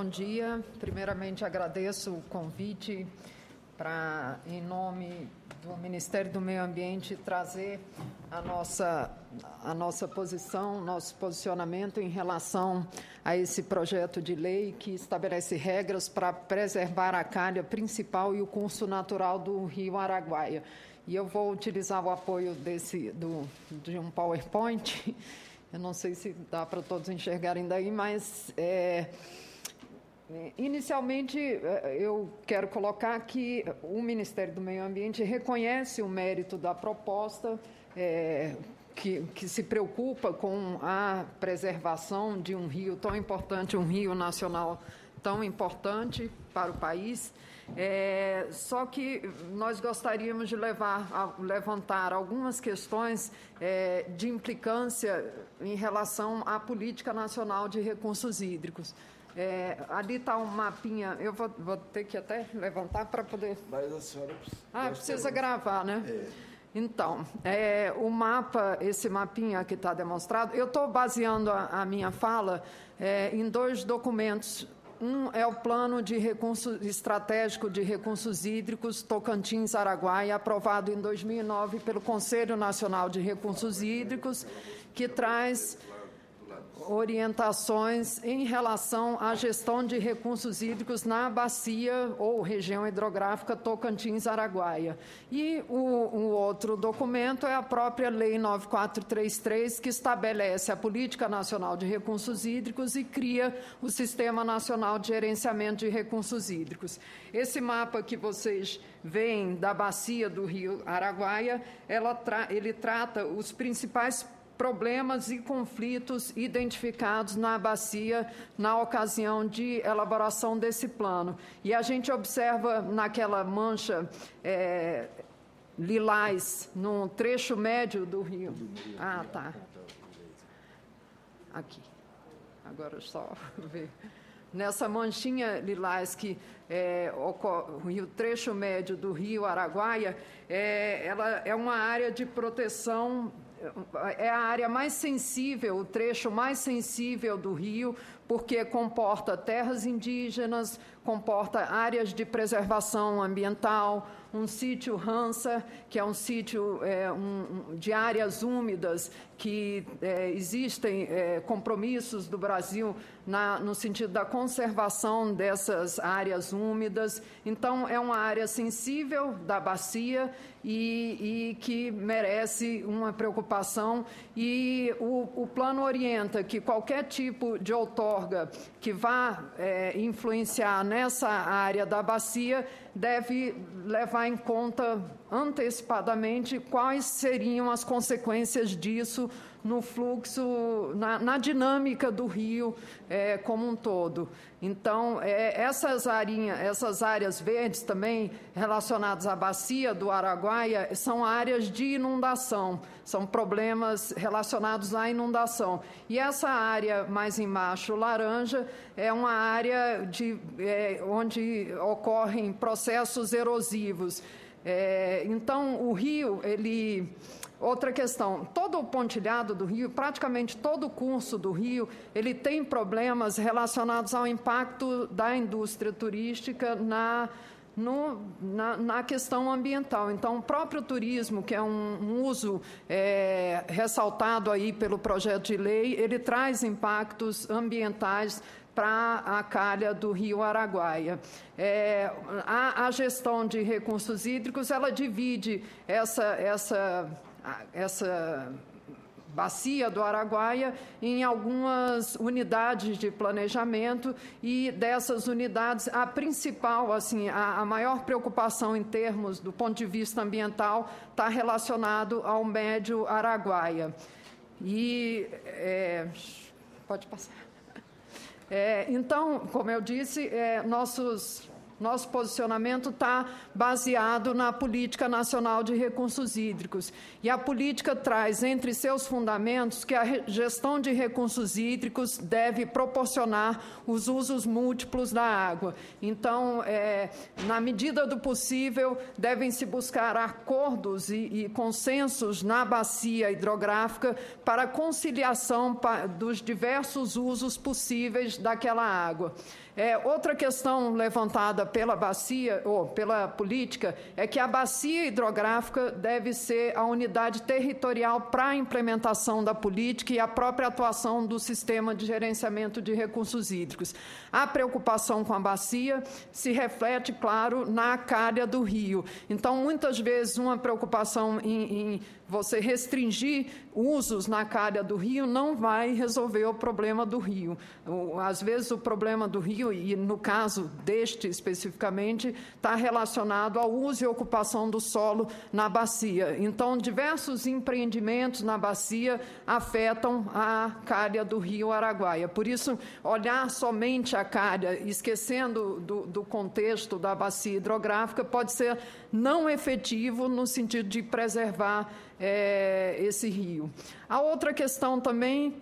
Bom dia. Primeiramente, agradeço o convite para, em nome do Ministério do Meio Ambiente, trazer a nossa posição, nosso posicionamento em relação a esse projeto de lei que estabelece regras para preservar a calha principal e o curso natural do Rio Araguaia. E eu vou utilizar o apoio de um PowerPoint. Eu não sei se dá para todos enxergarem daí, mas inicialmente eu quero colocar que o Ministério do Meio Ambiente reconhece o mérito da proposta, que se preocupa com a preservação de um rio tão importante, um rio nacional tão importante para o país. Só que nós gostaríamos de levantar algumas questões de implicância em relação à Política Nacional de Recursos Hídricos. Ali está um mapinha, eu vou ter que até levantar para poder... Mas a senhora... precisa gravar, né? Então, o mapa, esse mapinha que está demonstrado, eu estou baseando a minha fala em dois documentos. Um é o Plano de Estratégico de Recursos Hídricos Tocantins-Araguaia, aprovado em 2009 pelo Conselho Nacional de Recursos Hídricos, que traz orientações em relação à gestão de recursos hídricos na bacia ou região hidrográfica Tocantins-Araguaia. E o outro documento é a própria Lei 9433, que estabelece a Política Nacional de Recursos Hídricos e cria o Sistema Nacional de Gerenciamento de Recursos Hídricos. Esse mapa que vocês veem da bacia do Rio Araguaia, ele trata os principais problemas e conflitos identificados na bacia na ocasião de elaboração desse plano. E a gente observa naquela mancha lilás, no trecho médio do rio. Ah, tá. Aqui. Agora é só ver. Nessa manchinha lilás que ocorre o trecho médio do Rio Araguaia, ela é uma área de proteção. É a área mais sensível, o trecho mais sensível do rio, porque comporta terras indígenas, comporta áreas de preservação ambiental, um sítio Ramsar, que é um sítio de áreas úmidas, que existem compromissos do Brasil no sentido da conservação dessas áreas úmidas. Então, é uma área sensível da bacia e que merece uma preocupação. E o plano orienta que qualquer tipo de outorga que vá influenciar nessa área da bacia deve levar em conta antecipadamente quais seriam as consequências disso no fluxo, na dinâmica do rio como um todo. Então, essas áreas verdes também relacionadas à bacia do Araguaia são áreas de inundação, são problemas relacionados à inundação. E essa área mais embaixo, laranja, é uma área onde ocorrem processos erosivos. Então, o rio, outra questão, todo o pontilhado do rio, praticamente todo o curso do rio, ele tem problemas relacionados ao impacto da indústria turística na questão ambiental. Então, o próprio turismo, que é um uso ressaltado aí pelo projeto de lei, ele traz impactos ambientais para a calha do Rio Araguaia. A gestão de recursos hídricos, ela divide essa bacia do Araguaia em algumas unidades de planejamento, e dessas unidades, a principal, assim, a maior preocupação em termos do ponto de vista ambiental está relacionado ao Médio Araguaia. E pode passar. Então, como eu disse, nosso posicionamento está baseado na Política Nacional de Recursos Hídricos. E a política traz entre seus fundamentos que a gestão de recursos hídricos deve proporcionar os usos múltiplos da água. Então, na medida do possível, devem-se buscar acordos e consensos na bacia hidrográfica para a conciliação dos diversos usos possíveis daquela água. Outra questão levantada pela bacia, ou pela política, é que a bacia hidrográfica deve ser a unidade territorial para a implementação da política e a própria atuação do sistema de gerenciamento de recursos hídricos. A preocupação com a bacia se reflete, claro, na calha do rio. Então, muitas vezes, uma preocupação em você restringir usos na calha do rio não vai resolver o problema do rio. Às vezes, o problema do rio, e no caso deste especificamente, está relacionado ao uso e ocupação do solo na bacia. Então, diversos empreendimentos na bacia afetam a calha do rio Araguaia. Por isso, olhar somente a calha, esquecendo do contexto da bacia hidrográfica, pode ser não efetivo no sentido de preservar esse rio. A outra questão também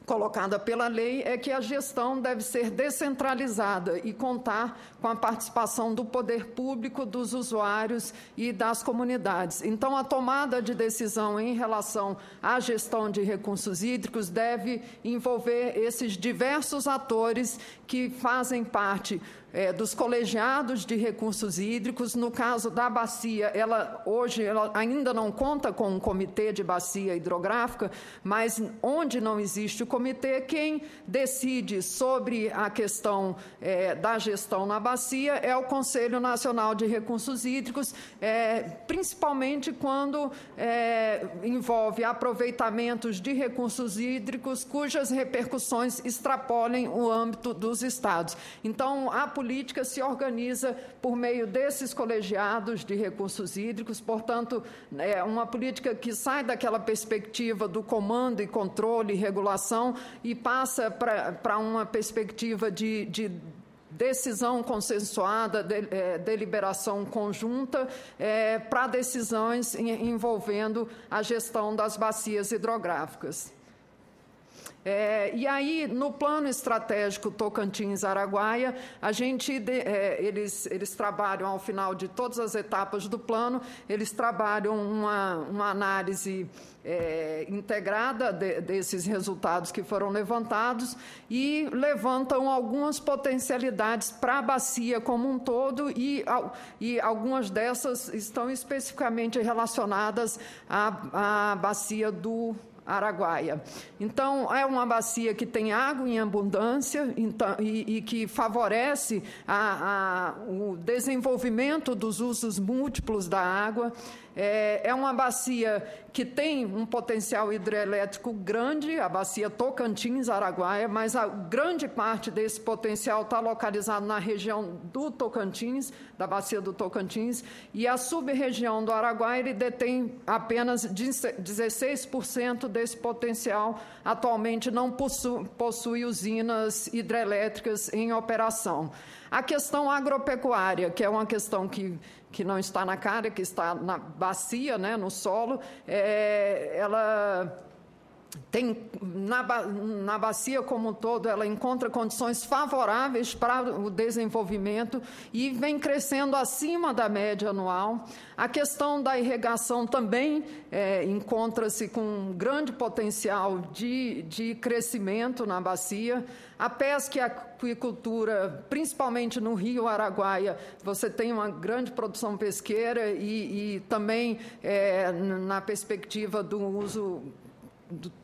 colocada pela lei é que a gestão deve ser descentralizada e contar com a participação do poder público, dos usuários e das comunidades. Então, a tomada de decisão em relação à gestão de recursos hídricos deve envolver esses diversos atores que fazem parte dos colegiados de recursos hídricos. No caso da bacia, hoje ela ainda não conta com um comitê de bacia hidrográfica, mas onde não existe o comitê, quem decide sobre a questão da gestão na bacia é o Conselho Nacional de Recursos Hídricos, principalmente quando envolve aproveitamentos de recursos hídricos cujas repercussões extrapolem o âmbito dos estados. Então, a política se organiza por meio desses colegiados de recursos hídricos, portanto, é uma política que sai daquela perspectiva do comando e controle e regulação e passa para uma perspectiva de decisão consensuada, deliberação conjunta, para decisões envolvendo a gestão das bacias hidrográficas. E aí, no plano estratégico Tocantins-Araguaia, eles trabalham, ao final de todas as etapas do plano, eles trabalham uma análise integrada desses resultados que foram levantados e levantam algumas potencialidades para a bacia como um todo e algumas dessas estão especificamente relacionadas à bacia do Araguaia. Então, é uma bacia que tem água em abundância e que favorece o desenvolvimento dos usos múltiplos da água. É uma bacia que tem um potencial hidrelétrico grande, a bacia Tocantins-Araguaia, mas a grande parte desse potencial está localizado na região do Tocantins, da bacia do Tocantins, e a sub-região do Araguaia ele detém apenas 16% desse potencial. Atualmente não possui usinas hidrelétricas em operação. A questão agropecuária, que é uma questão que não está na cara, que está na bacia, né, no solo, ela tem, na bacia como um todo, ela encontra condições favoráveis para o desenvolvimento e vem crescendo acima da média anual. A questão da irrigação também encontra-se com um grande potencial de crescimento na bacia. A pesca e a aquicultura, principalmente no Rio Araguaia, você tem uma grande produção pesqueira e também na perspectiva do uso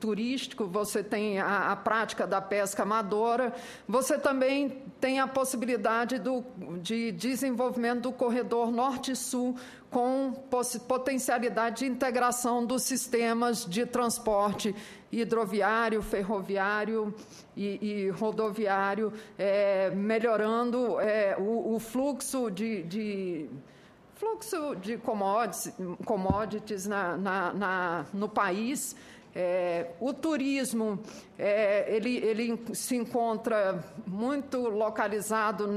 turístico, você tem a prática da pesca amadora, você também tem a possibilidade de desenvolvimento do corredor norte-sul com potencialidade de integração dos sistemas de transporte hidroviário, ferroviário e rodoviário, melhorando o fluxo de commodities no país. O turismo, ele se encontra muito localizado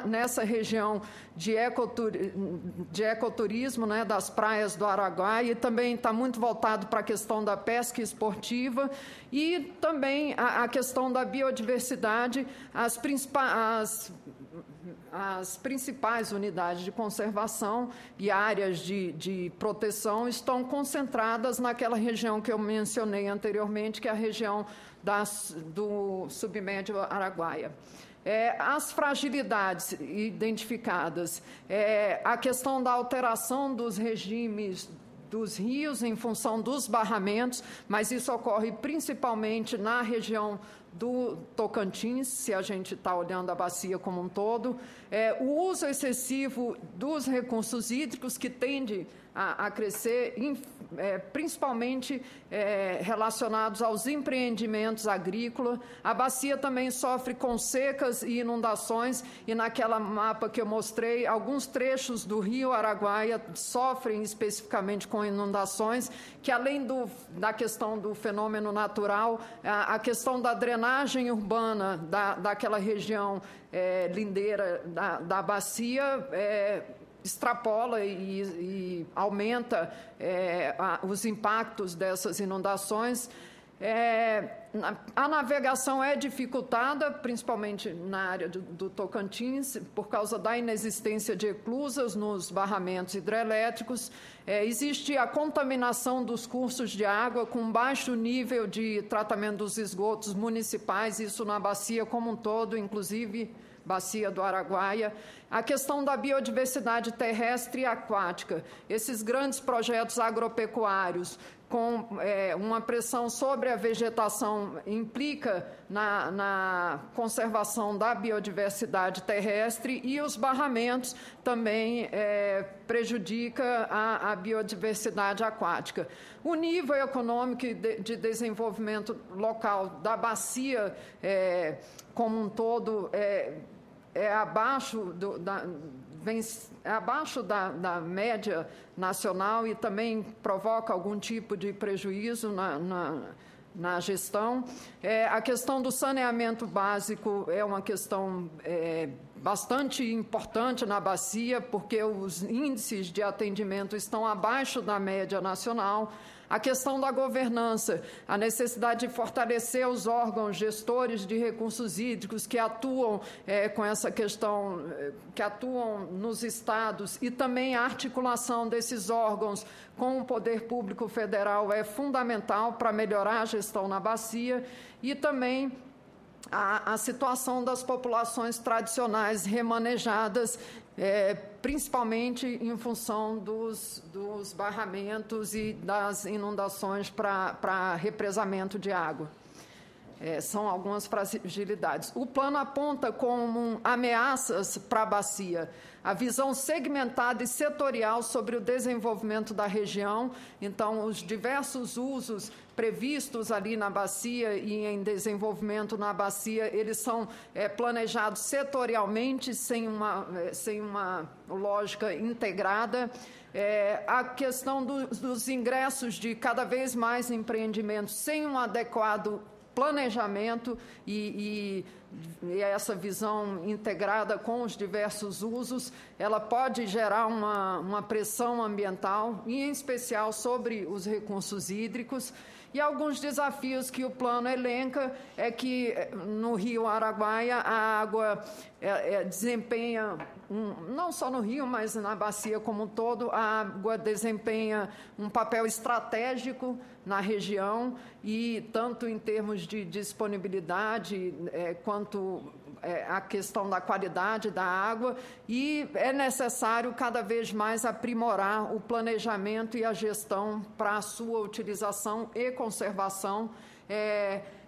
nessa região de ecoturismo, né, das praias do Araguaia, e também está muito voltado para a questão da pesca esportiva e também a questão da biodiversidade. As principais unidades de conservação e áreas de proteção estão concentradas naquela região que eu mencionei anteriormente, que é a região do submédio Araguaia. As fragilidades identificadas, a questão da alteração dos regimes dos rios em função dos barramentos, mas isso ocorre principalmente na região do Tocantins, se a gente está olhando a bacia como um todo, o uso excessivo dos recursos hídricos, que tende a crescer, principalmente relacionados aos empreendimentos agrícolas. A bacia também sofre com secas e inundações, e naquela mapa que eu mostrei, alguns trechos do rio Araguaia sofrem especificamente com inundações, que além da questão do fenômeno natural, a questão da drenagem urbana daquela região lindeira da bacia extrapola e aumenta os impactos dessas inundações. A navegação é dificultada, principalmente na área do Tocantins, por causa da inexistência de eclusas nos barramentos hidrelétricos. Existe a contaminação dos cursos de água com baixo nível de tratamento dos esgotos municipais, isso na bacia como um todo, inclusive bacia do Araguaia. A questão da biodiversidade terrestre e aquática, esses grandes projetos agropecuários com uma pressão sobre a vegetação implica na conservação da biodiversidade terrestre, e os barramentos também prejudica a biodiversidade aquática. O nível econômico de desenvolvimento local da bacia como um todo abaixo da média nacional, e também provoca algum tipo de prejuízo na gestão. A questão do saneamento básico é uma questão bastante importante na bacia, porque os índices de atendimento estão abaixo da média nacional. A questão da governança, a necessidade de fortalecer os órgãos gestores de recursos hídricos que atuam com essa questão, que atuam nos estados, e também a articulação desses órgãos com o poder público federal é fundamental para melhorar a gestão na bacia, e também a situação das populações tradicionais remanejadas, principalmente em função dos barramentos e das inundações para represamento de água. São algumas fragilidades. O plano aponta como ameaças para a bacia a visão segmentada e setorial sobre o desenvolvimento da região. Então, os diversos usos previstos ali na bacia e em desenvolvimento na bacia, eles são planejados setorialmente, sem uma lógica integrada. A questão dos ingressos de cada vez mais empreendimentos sem um adequado planejamento e essa visão integrada com os diversos usos, ela pode gerar uma pressão ambiental, e em especial sobre os recursos hídricos. E alguns desafios que o plano elenca é que no rio Araguaia a água desempenha, não só no rio, mas na bacia como um todo, a água desempenha um papel estratégico na região, e tanto em termos de disponibilidade quanto a questão da qualidade da água, e é necessário cada vez mais aprimorar o planejamento e a gestão para a sua utilização e conservação.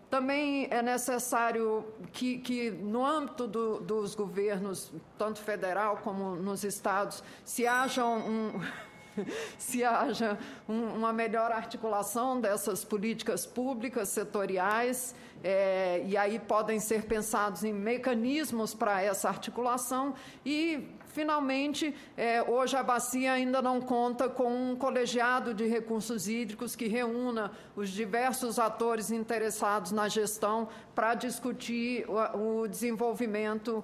Também é necessário que no âmbito dos governos, tanto federal como nos estados, se haja uma melhor articulação dessas políticas públicas setoriais, e aí podem ser pensados em mecanismos para essa articulação. E, finalmente, hoje a bacia ainda não conta com um colegiado de recursos hídricos que reúna os diversos atores interessados na gestão para discutir o desenvolvimento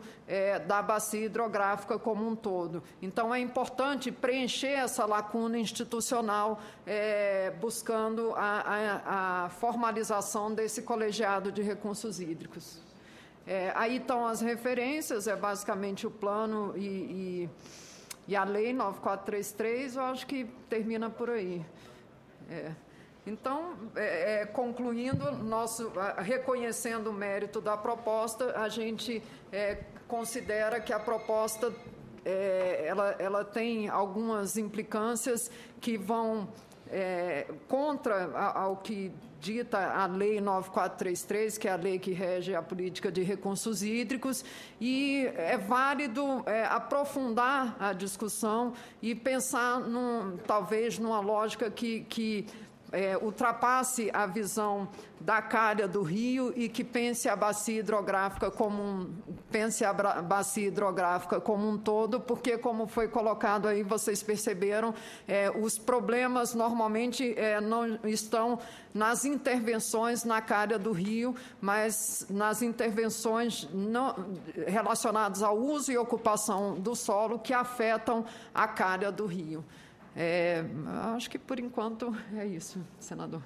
da bacia hidrográfica como um todo. Então, é importante preencher essa lacuna institucional, buscando a formalização desse colegiado de recursos hídricos. Aí estão as referências, basicamente o plano e a lei 9433, eu acho que termina por aí. Então, concluindo, reconhecendo o mérito da proposta, a gente considera que a proposta ela tem algumas implicâncias que vão contra ao que dita a Lei 9433, que é a lei que rege a política de recursos hídricos, e é válido aprofundar a discussão e pensar, talvez, numa lógica que ultrapasse a visão da calha do rio e que pense a bacia hidrográfica como um todo, porque, como foi colocado aí, vocês perceberam, os problemas normalmente não estão nas intervenções na calha do rio, mas nas intervenções relacionadas ao uso e ocupação do solo que afetam a calha do rio. Acho que, por enquanto, é isso, senador.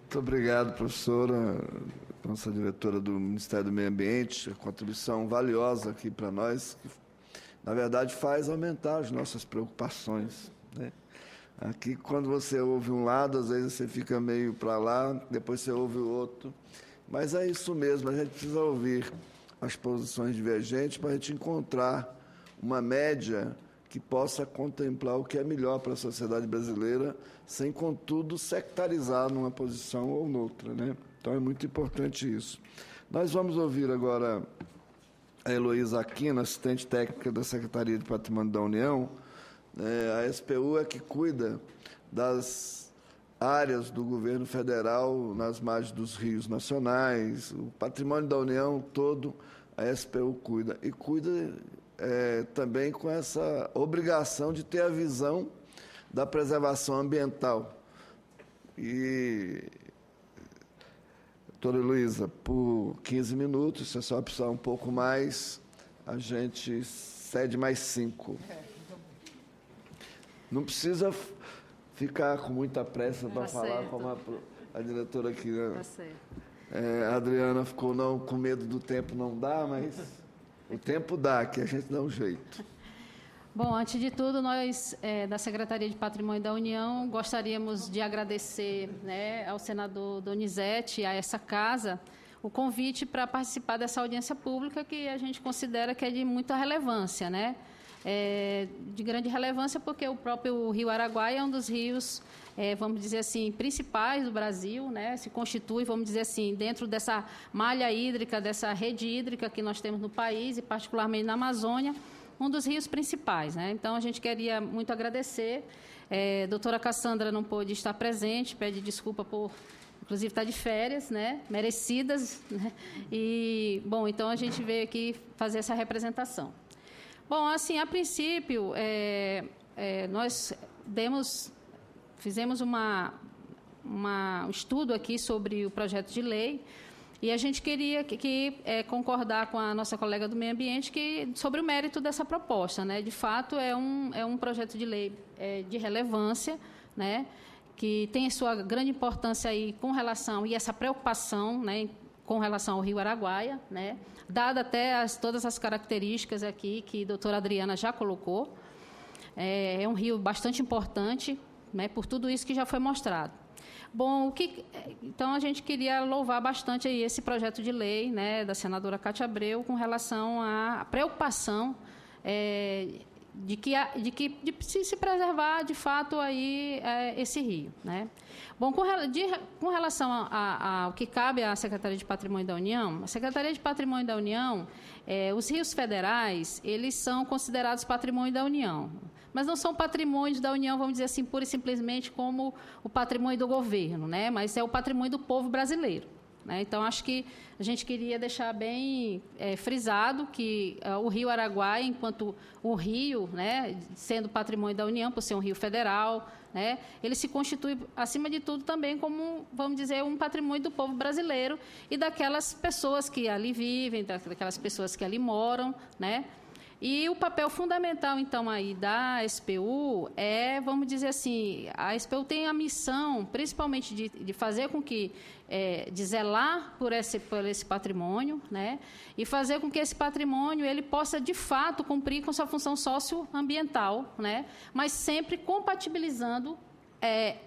Muito obrigado, professora, nossa diretora do Ministério do Meio Ambiente, a contribuição valiosa aqui para nós, que, na verdade, faz aumentar as nossas preocupações, né? Aqui, quando você ouve um lado, às vezes você fica meio para lá, depois você ouve o outro, mas é isso mesmo, a gente precisa ouvir as posições divergentes para a gente encontrar uma média que possa contemplar o que é melhor para a sociedade brasileira, sem, contudo, sectarizar numa posição ou noutra, né? Então, é muito importante isso. Nós vamos ouvir agora a Heloísa Aquino, assistente técnica da Secretaria de Patrimônio da União. A SPU é que cuida das áreas do governo federal nas margens dos rios nacionais, o patrimônio da União todo, a SPU cuida. E cuida também com essa obrigação de ter a visão da preservação ambiental. E, doutora Heloísa, por 15 minutos, se a senhora precisar um pouco mais, a gente cede mais 5. Não precisa ficar com muita pressa para falar, certo, como a diretora aqui, né? Tá certo. A Adriana ficou com medo do tempo, não dá, mas o tempo dá, que a gente dá um jeito. Bom, antes de tudo, nós, da Secretaria de Patrimônio da União, gostaríamos de agradecer, né, ao senador Donizete e a essa casa o convite para participar dessa audiência pública, que a gente considera que é de muita relevância, né? De grande relevância porque o próprio Rio Araguaia é um dos rios, vamos dizer assim, principais do Brasil, né? Se constitui, vamos dizer assim, dentro dessa malha hídrica, dessa rede hídrica que nós temos no país e particularmente na Amazônia, um dos rios principais, né? Então, a gente queria muito agradecer. Doutora Cassandra não pôde estar presente, pede desculpa por, inclusive, estar de férias, né? Merecidas, né? E, bom, então a gente veio aqui fazer essa representação. Bom, assim, a princípio, nós fizemos um estudo aqui sobre o projeto de lei e a gente queria concordar com a nossa colega do Meio Ambiente sobre o mérito dessa proposta, né? De fato, é um projeto de lei de relevância, né? Que tem a sua grande importância aí com relação, e essa preocupação, né, com relação ao Rio Araguaia, né? Dada até todas as características aqui que a doutora Adriana já colocou. É um rio bastante importante, né, por tudo isso que já foi mostrado. Bom, então a gente queria louvar bastante aí esse projeto de lei, né, da senadora Cátia Abreu com relação à preocupação de se preservar de fato aí esse rio, né? Bom, com relação ao que cabe à Secretaria de Patrimônio da União, a Secretaria de Patrimônio da União, os rios federais, eles são considerados patrimônio da União, mas não são patrimônios da União, vamos dizer assim, pura e simplesmente como o patrimônio do governo, né? Mas é o patrimônio do povo brasileiro, né? Então, acho que a gente queria deixar bem frisado que o Rio Araguaia, enquanto o rio, né, sendo patrimônio da União, por ser um rio federal, né, ele se constitui, acima de tudo, também como, vamos dizer, um patrimônio do povo brasileiro e daquelas pessoas que ali vivem, daquelas pessoas que ali moram, né? E o papel fundamental, então, aí da SPU vamos dizer assim, a SPU tem a missão, principalmente, de fazer com que, de zelar por esse patrimônio, né? E fazer com que esse patrimônio ele possa, de fato, cumprir com sua função socioambiental, né? Mas sempre compatibilizando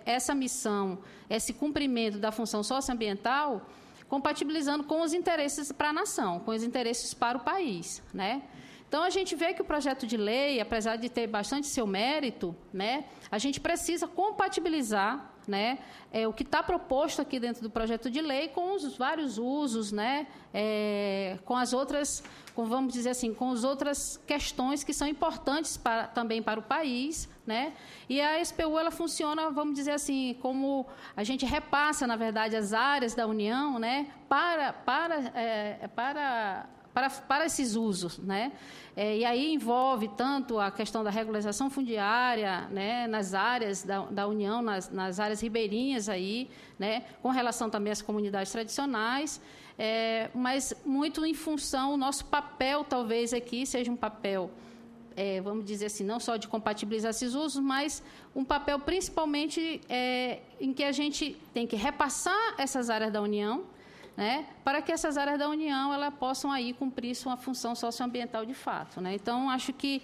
essa missão, esse cumprimento da função socioambiental, compatibilizando com os interesses para a nação, com os interesses para o país, né? Então, a gente vê que o projeto de lei, apesar de ter bastante seu mérito, né, a gente precisa compatibilizar, né, o que está proposto aqui dentro do projeto de lei com os vários usos, né, com as outras, vamos dizer assim, com as outras questões que são importantes também para o país, né? E a SPU, ela funciona, vamos dizer assim, como a gente repassa, na verdade, as áreas da União, né, para esses usos, né? E aí envolve tanto a questão da regularização fundiária, né, nas áreas da União, nas áreas ribeirinhas aí, né, com relação também às comunidades tradicionais, mas muito em função, o nosso papel talvez aqui seja um papel, vamos dizer assim, não só de compatibilizar esses usos, mas um papel principalmente em que a gente tem que repassar essas áreas da União, né, para que essas áreas da União elas possam aí cumprir sua função socioambiental de fato, né? Então, acho que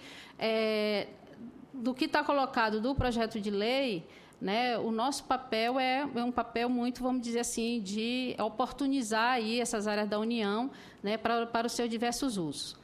do que está colocado do projeto de lei, né, o nosso papel é um papel muito, vamos dizer assim, de oportunizar aí essas áreas da União, né, para os seus diversos usos.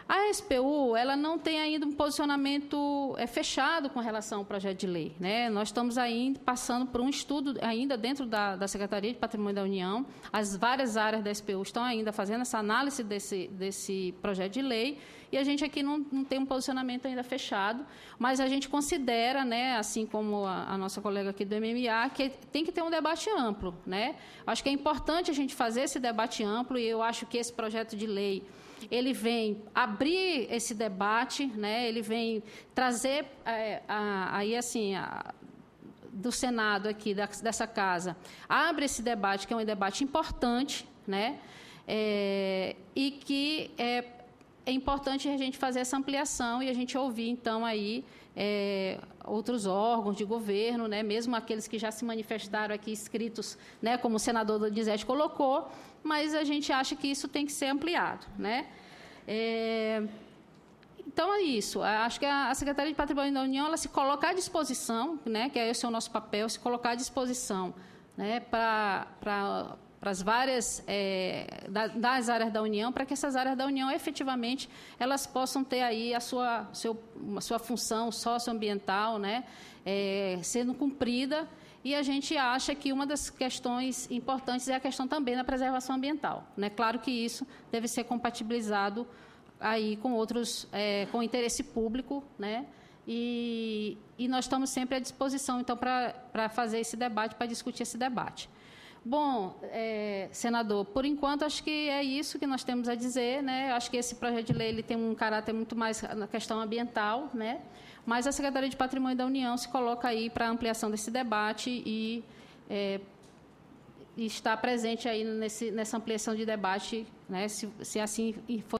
A SPU, ela não tem ainda um posicionamento fechado com relação ao projeto de lei, né? Nós estamos ainda passando por um estudo ainda dentro da Secretaria de Patrimônio da União. As várias áreas da SPU estão ainda fazendo essa análise desse projeto de lei e a gente aqui não tem um posicionamento ainda fechado, mas a gente considera, né, assim como a nossa colega aqui do MMA, que tem que ter um debate amplo, né? Acho que é importante a gente fazer esse debate amplo e eu acho que esse projeto de lei ele vem abrir esse debate, né? Ele vem trazer aí assim do Senado aqui dessa casa, abre esse debate que é um debate importante, né? E que é importante a gente fazer essa ampliação e a gente ouvir então aí outros órgãos de governo, né? Mesmo aqueles que já se manifestaram aqui escritos, né? Como o senador Donizete colocou, mas a gente acha que isso tem que ser ampliado, né? Então, é isso. Acho que a Secretaria de Patrimônio da União ela se coloca à disposição, né? Que esse é o nosso papel, se colocar à disposição, né? Para as várias das áreas da União, para que essas áreas da União, efetivamente, elas possam ter aí a sua função socioambiental, né? Sendo cumprida. E a gente acha que uma das questões importantes é a questão também da preservação ambiental, né? Claro que isso deve ser compatibilizado aí com outros, com interesse público, né? E nós estamos sempre à disposição, então, para fazer esse debate, para discutir esse debate. Bom, senador, por enquanto, acho que é isso que nós temos a dizer, né? Acho que esse projeto de lei ele tem um caráter muito mais na questão ambiental, né? Mas a Secretaria de Patrimônio da União se coloca aí para a ampliação desse debate e está presente aí nessa ampliação de debate, né? Se assim for